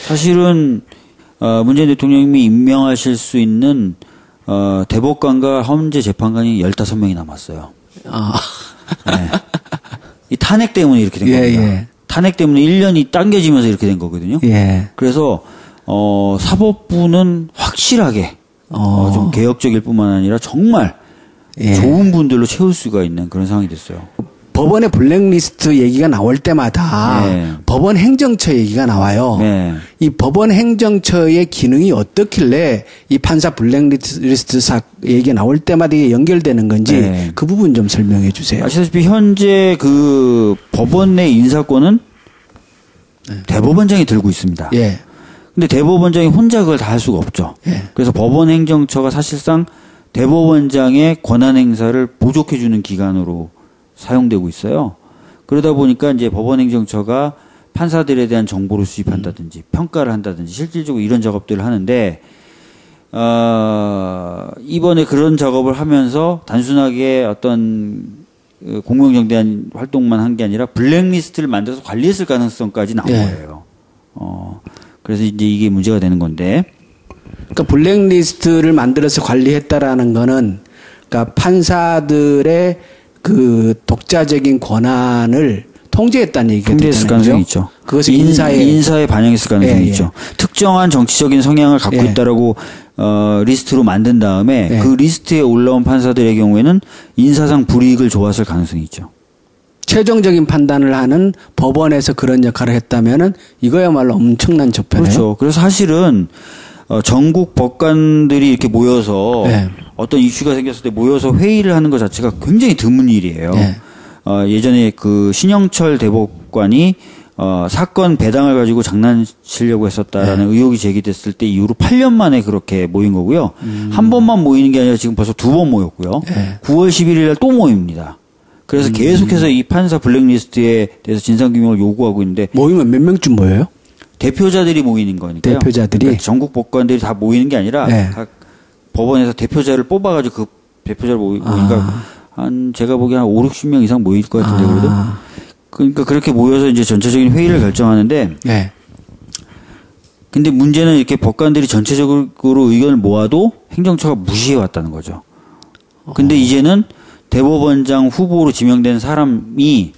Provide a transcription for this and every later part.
사실은 문재인 대통령님이 임명하실 수 있는 대법관과 헌재 재판관이 15명이 남았어요. 네. 이 탄핵 때문에 이렇게 된 겁니다. 예. 탄핵 때문에 1년이 당겨지면서 이렇게 된 거거든요. 예. 그래서 사법부는 확실하게 좀 개혁적일 뿐만 아니라 정말 좋은 분들로 채울 수가 있는 그런 상황이 됐어요. 법원의 블랙리스트 얘기가 나올 때마다 법원 행정처 얘기가 나와요. 이 법원 행정처의 기능이 어떻길래 이 판사 블랙리스트 얘기가 나올 때마다 이게 연결되는 건지 그 부분 좀 설명해 주세요. 아시다시피 현재 그 법원 내 인사권은 대법원장이 들고 있습니다. 근데 대법원장이 혼자 그걸 다 할 수가 없죠. 그래서 법원 행정처가 사실상 대법원장의 권한 행사를 보조해주는 기관으로 사용되고 있어요. 그러다 보니까 이제 법원행정처가 판사들에 대한 정보를 수집한다든지 평가를 한다든지 실질적으로 이런 작업들을 하는데 이번에 그런 작업을 하면서 단순하게 어떤 공명정대한 활동만 한 게 아니라 블랙리스트를 만들어서 관리했을 가능성까지 나온 거예요. 그래서 이제 이게 문제가 되는 건데. 그러니까 블랙리스트를 만들어서 관리했다라는 거는 그러니까 판사들의 그 독자적인 권한을 통제했다는 얘기가 통제했을 가능성이 있죠. 그것을 인사에 반영했을 가능성이 있죠. 특정한 정치적인 성향을 갖고 있다라고 리스트로 만든 다음에 그 리스트에 올라온 판사들의 경우에는 인사상 불이익을 줘왔을 가능성이 있죠. 최종적인 판단을 하는 법원에서 그런 역할을 했다면은 이거야말로 엄청난 적폐네요. 그렇죠. 그래서 사실은 전국 법관들이 이렇게 모여서 어떤 이슈가 생겼을 때 모여서 회의를 하는 것 자체가 굉장히 드문 일이에요. 예전에 그 신영철 대법관이 사건 배당을 가지고 장난치려고 했었다라는 의혹이 제기됐을 때 이후로 8년 만에 그렇게 모인 거고요. 한 번만 모이는 게 아니라 지금 벌써 2번 모였고요. 9월 11일 날 또 모입니다. 그래서 계속해서 이 판사 블랙리스트에 대해서 진상규명을 요구하고 있는데 모이면 몇 명쯤 모여요? 대표자들이 모이는 거니까요. 대표자들이? 그러니까 전국 법관들이 다 모이는 게 아니라 각 법원에서 대표자를 뽑아가지고 그 대표자를 모이니까 제가 보기엔 한 5, 60명 이상 모일 것 같은데 그래도 그러니까 그렇게 모여서 이제 전체적인 회의를 결정하는데 근데 문제는 이렇게 법관들이 전체적으로 의견을 모아도 행정처가 무시해 왔다는 거죠. 근데 이제는 대법원장 후보로 지명된 사람이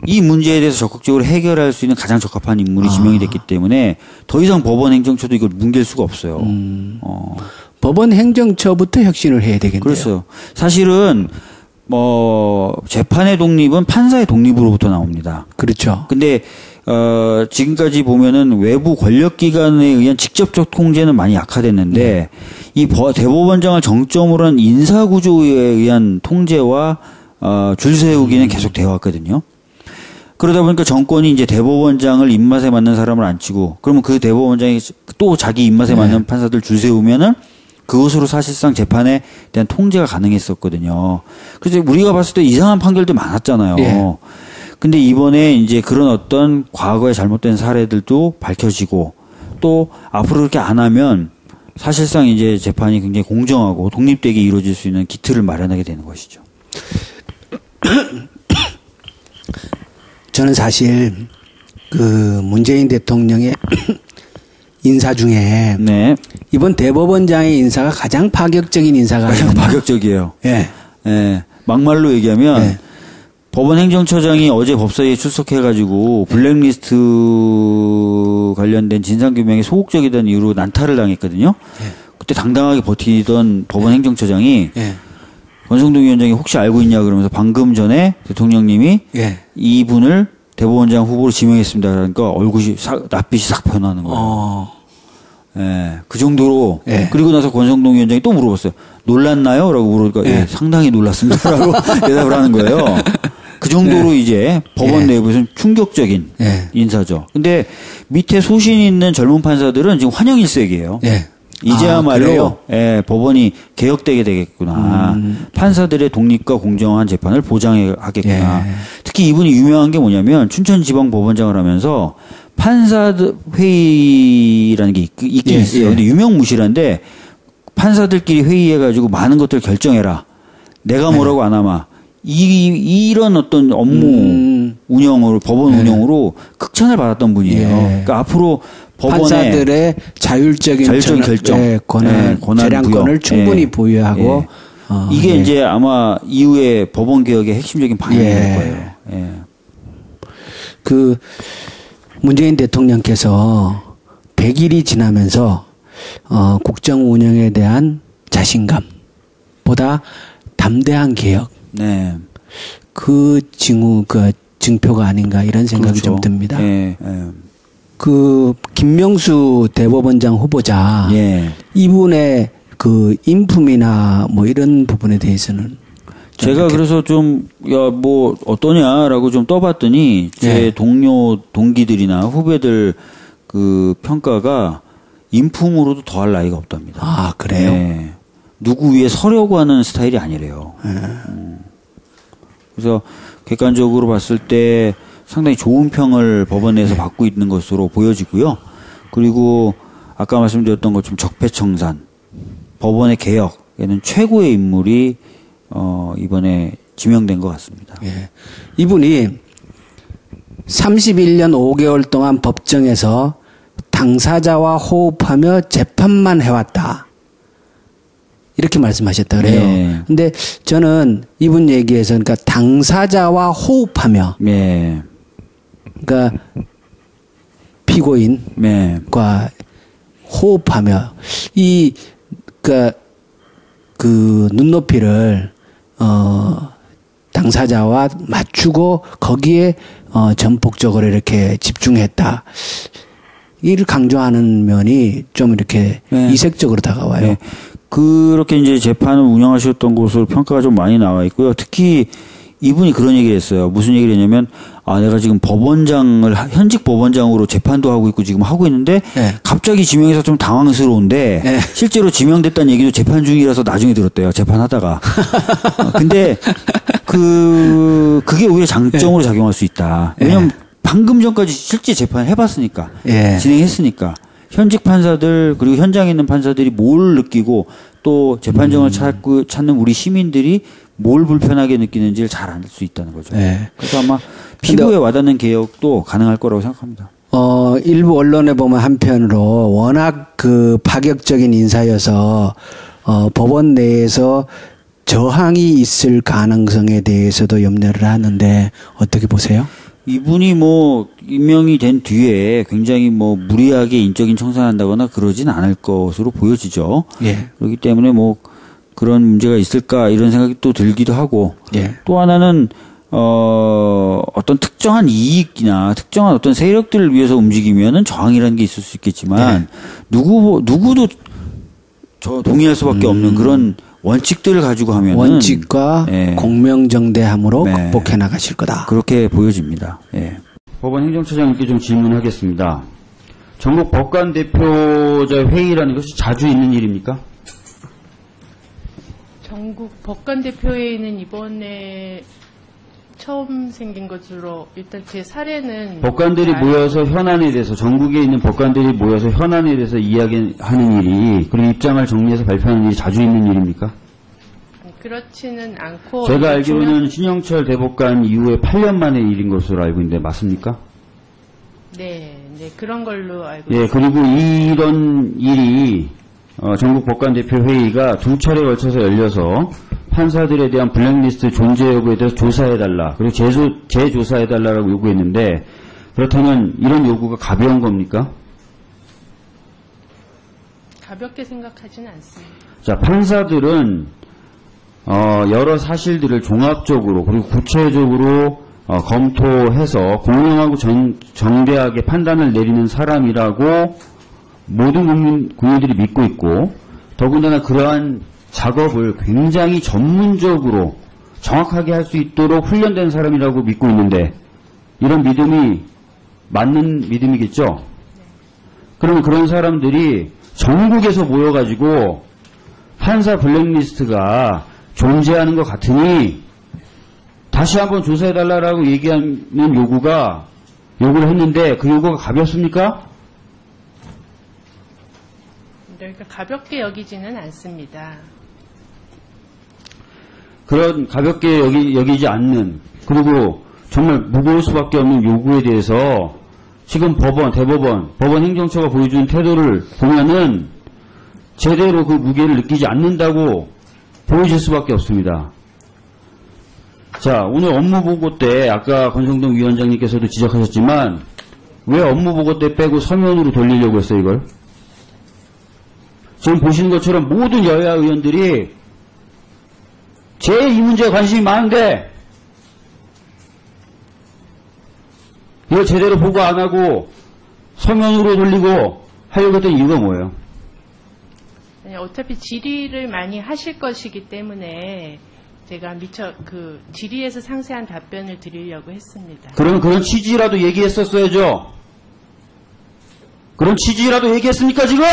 이 문제에 대해서 적극적으로 해결할 수 있는 가장 적합한 인물이 지명이 됐기 때문에 더 이상 법원 행정처도 이걸 뭉갤 수가 없어요. 법원 행정처부터 혁신을 해야 되겠네요. 그렇죠. 사실은 재판의 독립은 판사의 독립으로부터 나옵니다. 그렇죠. 근데 지금까지 보면은 외부 권력기관에 의한 직접적 통제는 많이 약화됐는데 이 대법원장을 정점으로 한 인사구조에 의한 통제와 줄 세우기는 계속 되어 왔거든요. 그러다 보니까 정권이 이제 대법원장을 입맛에 맞는 사람을 안 치고 그러면 그 대법원장이 또 자기 입맛에 맞는 판사들 줄 세우면은 그것으로 사실상 재판에 대한 통제가 가능했었거든요. 그래서 우리가 봤을 때 이상한 판결도 많았잖아요. 근데 이번에 이제 그런 어떤 과거에 잘못된 사례들도 밝혀지고 또 앞으로 그렇게 안 하면 사실상 이제 재판이 굉장히 공정하고 독립되게 이루어질 수 있는 기틀을 마련하게 되는 것이죠. 저는 사실 그 문재인 대통령의 인사 중에 이번 대법원장의 인사가 가장 파격적인 인사가 가장 파격적이에요. 막말로 얘기하면 법원 행정처장이 어제 법사위에 출석해가지고 블랙리스트 관련된 진상규명에 소극적이라는 이유로 난타를 당했거든요. 그때 당당하게 버티던 법원 행정처장이 권성동 위원장이 혹시 알고 있냐 그러면서 방금 전에 대통령님이 이분을 대법원장 후보로 지명했습니다. 그러니까 얼굴이 낯빛이 싹 변하는 거예요. 그 정도로 그리고 나서 권성동 위원장이 또 물어봤어요. 놀랐나요? 라고 물으니까 상당히 놀랐습니다. 라고 대답을 하는 거예요. 그 정도로 이제 법원 내부에서는 충격적인 인사죠. 근데 밑에 소신 있는 젊은 판사들은 지금 환영일색이에요. 이제야말로 법원이 개혁되게 되겠구나. 판사들의 독립과 공정한 재판을 보장하겠구나. 특히 이분이 유명한 게 뭐냐면 춘천지방법원장을 하면서 판사들 회의라는 게 있긴 있어요. 근데 유명무실한데 판사들끼리 회의해가지고 많은 것들을 결정해라. 내가 뭐라고 안 하마. 이런 어떤 업무 운영으로, 법원 운영으로 극찬을 받았던 분이에요. 그러니까 앞으로 판사들의 자율적인 결정, 권한, 재량권을 충분히 보유하고 이게 이제 아마 이후에 법원 개혁의 핵심적인 방향이 될 거예요. 그 문재인 대통령께서 100일이 지나면서 국정 운영에 대한 자신감보다 담대한 개혁, 그 증표가 아닌가 이런 생각이 좀 듭니다. 그 김명수 대법원장 후보자 이분의 그 인품이나 뭐 이런 부분에 대해서는 제가 그래서 좀 야 뭐 어떠냐라고 좀 떠봤더니 제 동료 동기들이나 후배들 그 평가가 인품으로도 더할 나이가 없답니다. 아 그래요? 누구 위에 서려고 하는 스타일이 아니래요. 그래서 객관적으로 봤을 때 상당히 좋은 평을 법원에서 받고 있는 것으로 보여지고요. 그리고 아까 말씀드렸던 것처럼 적폐청산, 법원의 개혁에는 최고의 인물이 이번에 지명된 것 같습니다. 이분이 31년 5개월 동안 법정에서 당사자와 호흡하며 재판만 해왔다. 이렇게 말씀하셨다 그래요. 근데 저는 이분 얘기에서 그러니까 당사자와 호흡하며 그러니까 피고인과 호흡하며 그러니까 그 눈높이를 당사자와 맞추고 거기에 전폭적으로 이렇게 집중했다. 이를 강조하는 면이 좀 이렇게 이색적으로 다가와요. 그렇게 이제 재판을 운영하셨던 곳으로 평가가 좀 많이 나와 있고요. 특히 이분이 그런 얘기를 했어요. 무슨 얘기를 했냐면, 내가 지금 현직 법원장으로 재판도 하고 있고 지금 하고 있는데, 갑자기 지명해서 좀 당황스러운데, 실제로 지명됐다는 얘기도 재판 중이라서 나중에 들었대요. 재판하다가. 근데, 그게 오히려 장점으로 작용할 수 있다. 왜냐면, 방금 전까지 실제 재판을 해봤으니까, 진행했으니까, 현직 판사들, 그리고 현장에 있는 판사들이 뭘 느끼고, 또 재판정을 찾는 우리 시민들이 뭘 불편하게 느끼는지를 잘 알 수 있다는 거죠. 그래서 아마 피부에 와닿는 개혁도 가능할 거라고 생각합니다. 일부 언론에 보면 한편으로 워낙 그 파격적인 인사여서 법원 내에서 저항이 있을 가능성에 대해서도 염려를 하는데 어떻게 보세요? 이분이 임명이 된 뒤에 굉장히 무리하게 인적인 청산한다거나 그러진 않을 것으로 보여지죠. 그렇기 때문에 그런 문제가 있을까 이런 생각이 또 들기도 하고 또 하나는 어떤 특정한 이익이나 특정한 어떤 세력들을 위해서 움직이면은 저항이라는 게 있을 수 있겠지만 누구도 동의할 수밖에 없는 그런 원칙들을 가지고 하면은 원칙과 공명정대함으로 극복해 나가실 거다. 그렇게 보여집니다. 법원 행정처장님께 좀 질문하겠습니다. 전국 법관 대표자 회의라는 것이 자주 있는 일입니까? 전국 법관 대표회의는 이번에 처음 생긴 것으로 일단 제 사례는 법관들이 모여서 현안에 대해서 전국에 있는 법관들이 모여서 현안에 대해서 이야기하는 일이 그리고 입장을 정리해서 발표하는 일이 자주 있는 일입니까? 그렇지는 않고 제가 알기로는 신영철 대법관 이후에 8년 만의 일인 것으로 알고 있는데 맞습니까? 네, 그런 걸로 알고 있습니다. 그리고 이런 일이 전국 법관 대표 회의가 두 차례에 걸쳐서 열려서 판사들에 대한 블랙리스트 존재 여부에 대해서 조사해달라. 그리고 재조사해달라고 요구했는데 그렇다면 이런 요구가 가벼운 겁니까? 가볍게 생각하지는 않습니다. 자, 판사들은 여러 사실들을 종합적으로 그리고 구체적으로 검토해서 공정하고 정대하게 판단을 내리는 사람이라고 모든 국민들이 믿고 있고 더군다나 그러한 작업을 굉장히 전문적으로 정확하게 할 수 있도록 훈련된 사람이라고 믿고 있는데 이런 믿음이 맞는 믿음이겠죠? 그러면 그런 사람들이 전국에서 모여가지고 판사 블랙리스트가 존재하는 것 같으니 다시 한번 조사해달라고 얘기하는 요구를 했는데 그 요구가 가볍습니까? 그러니까 가볍게 여기지는 않습니다. 그런 가볍게 여기지 않는 그리고 정말 무거울 수밖에 없는 요구에 대해서 지금 대법원 행정처가 보여준 태도를 보면은 제대로 그 무게를 느끼지 않는다고 보여질 수밖에 없습니다. 자, 오늘 업무보고 때 아까 권성동 위원장님께서도 지적하셨지만 왜 업무보고 때 빼고 서면으로 돌리려고 했어요, 이걸? 지금 보시는 것처럼 모든 여야 의원들이 제일 이 문제에 관심이 많은데 이거 제대로 보고 안 하고 서면으로 돌리고 하려고 했던 이유가 뭐예요? 아니, 어차피 질의를 많이 하실 것이기 때문에 제가 미처 그 질의에서 상세한 답변을 드리려고 했습니다. 그러면 그런 취지라도 얘기했었어야죠. 그런 취지라도 얘기했습니까 지금?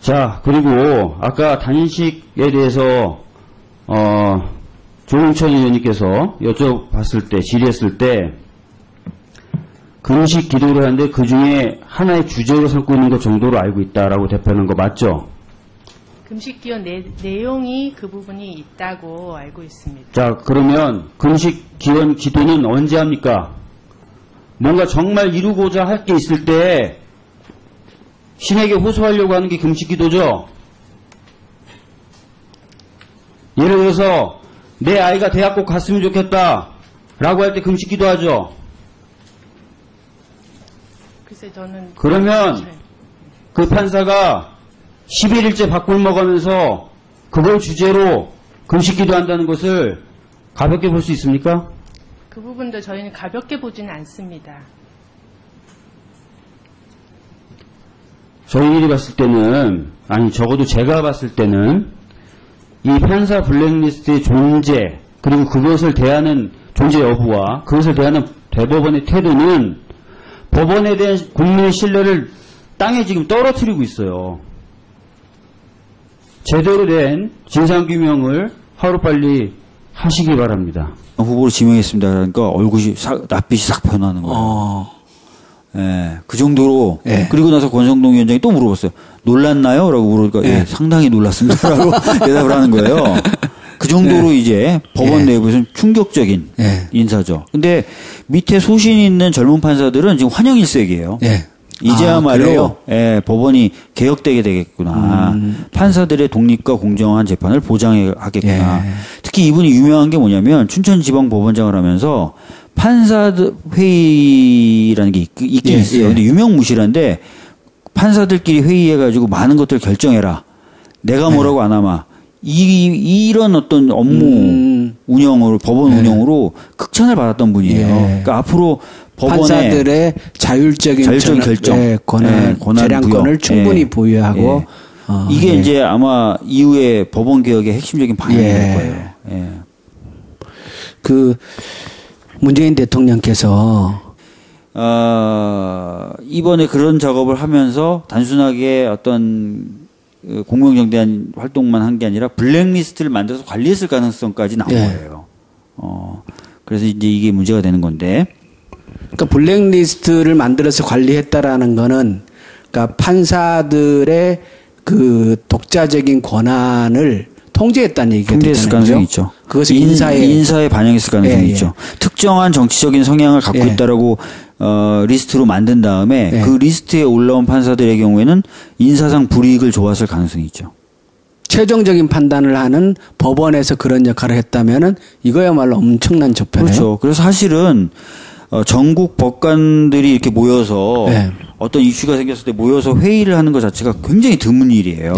자, 그리고 아까 단식에 대해서 조홍천 의원님께서 여쭤봤을 때, 질의했을 때 금식 기도를 하는데 그 중에 하나의 주제로 삼고 있는 것 정도로 알고 있다라고 대표하는 거 맞죠? 금식 기원 내용이 그 부분이 있다고 알고 있습니다. 자, 그러면 금식 기원 기도는 언제 합니까? 뭔가 정말 이루고자 할 게 있을 때 신에게 호소하려고 하는 게 금식 기도죠. 예를 들어서 내 아이가 대학 꼭 갔으면 좋겠다라고 할 때 금식 기도하죠. 글쎄 저는 그러면 그 판사가 11일째 밥꿀 먹으면서 그걸 주제로 금식 기도한다는 것을 가볍게 볼 수 있습니까? 그 부분도 저희는 가볍게 보지는 않습니다. 저희들이 봤을 때는, 아니 적어도 제가 봤을 때는 이 판사 블랙리스트의 존재, 그리고 그것을 대하는 존재 여부와 그것을 대하는 대법원의 태도는 법원에 대한 국민의 신뢰를 땅에 지금 떨어뜨리고 있어요. 제대로 된 진상규명을 하루빨리 하시기 바랍니다. 후보로 지명했습니다. 그러니까 얼굴이 낯빛이 싹 변하는 거예요. 예, 그 정도로. 예. 그리고 나서 권성동 위원장이 또 물어봤어요. 놀랐나요? 라고 물으니까 예, 상당히 놀랐습니다. 라고 대답을 하는 거예요. 그 정도로 이제 법원 내부에서는 충격적인 인사죠. 근데 밑에 소신 있는 젊은 판사들은 지금 환영일색이에요. 이제야말로 법원이 개혁되게 되겠구나. 판사들의 독립과 공정한 재판을 보장하겠구나. 특히 이분이 유명한 게 뭐냐면 춘천지방법원장을 하면서 판사들 회의라는 게 있긴 있어요. 근데 유명무실한데 판사들끼리 회의해가지고 많은 것들을 결정해라. 내가 뭐라고 안 하마. 이런 어떤 업무 운영으로, 법원 운영으로 극찬을 받았던 분이에요. 그러니까 앞으로 법원의 판사들의 자율적인 결정, 권한 재량권을 충분히 보유하고 이게 이제 아마 이후에 법원 개혁의 핵심적인 방향이 될 거예요. 그 문재인 대통령께서 이번에 그런 작업을 하면서 단순하게 어떤 공명정대한 활동만 한 게 아니라 블랙리스트를 만들어서 관리했을 가능성까지 나온 거예요. 그래서 이제 이게 문제가 되는 건데. 그러니까 블랙리스트를 만들어서 관리했다라는 거는 그러니까 판사들의 그 독자적인 권한을 통제했다는 얘기가 통제했을 가능성이 있죠. 그것을 인사에 반영했을 가능성이 있죠. 특정한 정치적인 성향을 갖고 있다라고 리스트로 만든 다음에 그 리스트에 올라온 판사들의 경우에는 인사상 불이익을 줘왔을 가능성이 있죠. 최종적인 판단을 하는 법원에서 그런 역할을 했다면은 이거야말로 엄청난 적폐네요. 그렇죠. 그래서 사실은 전국 법관들이 이렇게 모여서 어떤 이슈가 생겼을 때 모여서 회의를 하는 것 자체가 굉장히 드문 일이에요.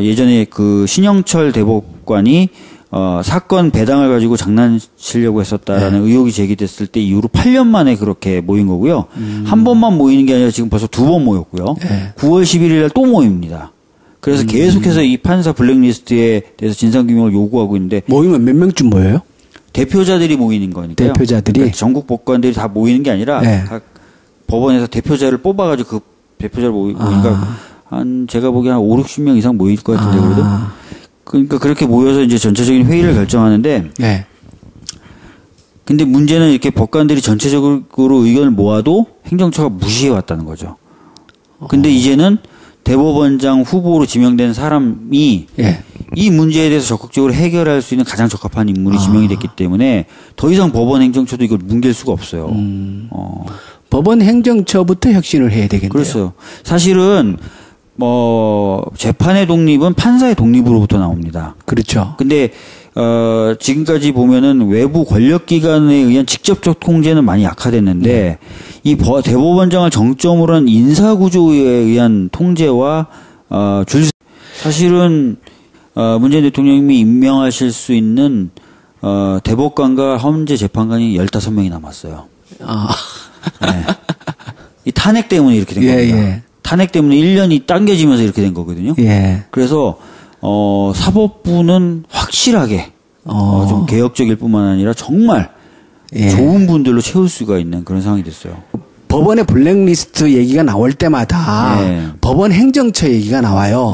예전에 그 신영철 대법관이 사건 배당을 가지고 장난치려고 했었다라는 의혹이 제기됐을 때 이후로 8년 만에 그렇게 모인 거고요. 한 번만 모이는 게 아니라 지금 벌써 2번 모였고요. 9월 11일 날 또 모입니다. 그래서 계속해서 이 판사 블랙리스트에 대해서 진상규명을 요구하고 있는데 모이면 몇 명쯤 모여요? 대표자들이 모이는 거니까요. 대표자들이? 그러니까 전국 법관들이 다 모이는 게 아니라 각 법원에서 대표자를 뽑아가지고 그 대표자를 모이니까 한 제가 보기엔 한 5, 60명 이상 모일 것 같은데 그래도 그러니까 그렇게 모여서 이제 전체적인 회의를 결정하는데 근데 문제는 이렇게 법관들이 전체적으로 의견을 모아도 행정처가 무시해 왔다는 거죠. 근데 이제는 대법원장 후보로 지명된 사람이 이 문제에 대해서 적극적으로 해결할 수 있는 가장 적합한 인물이 지명이 됐기 때문에 더 이상 법원 행정처도 이걸 뭉갤 수가 없어요. 법원 행정처부터 혁신을 해야 되겠네요. 그렇죠. 사실은 재판의 독립은 판사의 독립으로부터 나옵니다. 그렇죠. 근데 지금까지 보면은 외부 권력기관에 의한 직접적 통제는 많이 약화됐는데 이 대법원장을 정점으로 한 인사구조에 의한 통제와 사실은 문재인 대통령님이 임명하실 수 있는 대법관과 헌재 재판관이 15명이 남았어요. 네. 이 탄핵 때문에 이렇게 된 겁니다. 예. 탄핵 때문에 1년이 당겨지면서 이렇게 된 거거든요. 예. 그래서 사법부는 확실하게 좀 개혁적일 뿐만 아니라 정말 좋은 분들로 채울 수가 있는 그런 상황이 됐어요. 법원의 블랙리스트 얘기가 나올 때마다 법원 행정처 얘기가 나와요.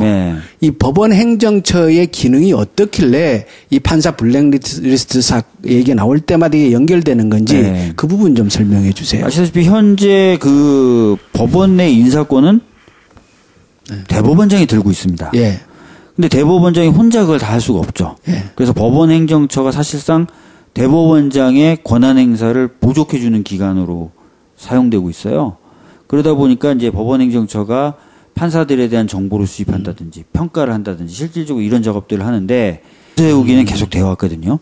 이 법원 행정처의 기능이 어떻길래 이 판사 블랙리스트 얘기가 나올 때마다 이게 연결되는 건지 그 부분 좀 설명해 주세요. 아시다시피 현재 그 법원 내 인사권은 대법원장이 들고 있습니다. 근데 대법원장이 혼자 그걸 다 할 수가 없죠. 그래서 법원 행정처가 사실상 대법원장의 권한 행사를 보조해주는 기관으로 사용되고 있어요. 그러다 보니까 이제 법원 행정처가 판사들에 대한 정보를 수집한다든지 평가를 한다든지 실질적으로 이런 작업들을 하는데 세우기는 계속 되어 왔거든요.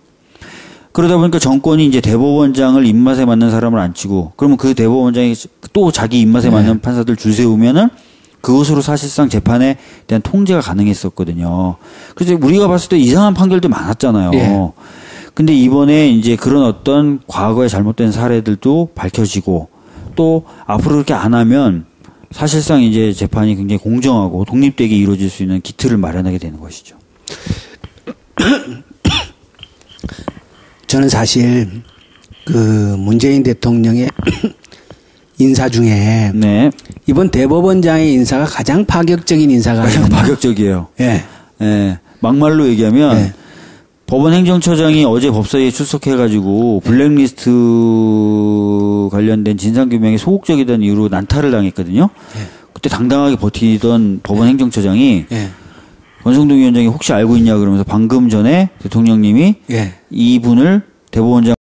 그러다 보니까 정권이 이제 대법원장을 입맛에 맞는 사람을 안 치고 그러면 그 대법원장이 또 자기 입맛에 맞는 판사들 줄 세우면은 그것으로 사실상 재판에 대한 통제가 가능했었거든요. 그래서 우리가 봤을 때 이상한 판결도 많았잖아요. 근데 이번에 이제 그런 어떤 과거에 잘못된 사례들도 밝혀지고 또 앞으로 그렇게 안 하면 사실상 이제 재판이 굉장히 공정하고 독립되게 이루어질 수 있는 기틀을 마련하게 되는 것이죠. 저는 사실 그 문재인 대통령의 인사 중에 이번 대법원장의 인사가 가장 파격적인 인사가 가장 파격적이에요. 예. 막말로 얘기하면 법원 행정처장이 어제 법사위에 출석해가지고 블랙리스트 관련된 진상규명에 소극적이던 이유로 난타를 당했거든요. 그때 당당하게 버티던 법원 행정처장이 권성동 위원장이 혹시 알고 있냐 그러면서 방금 전에 대통령님이 이분을 대법원장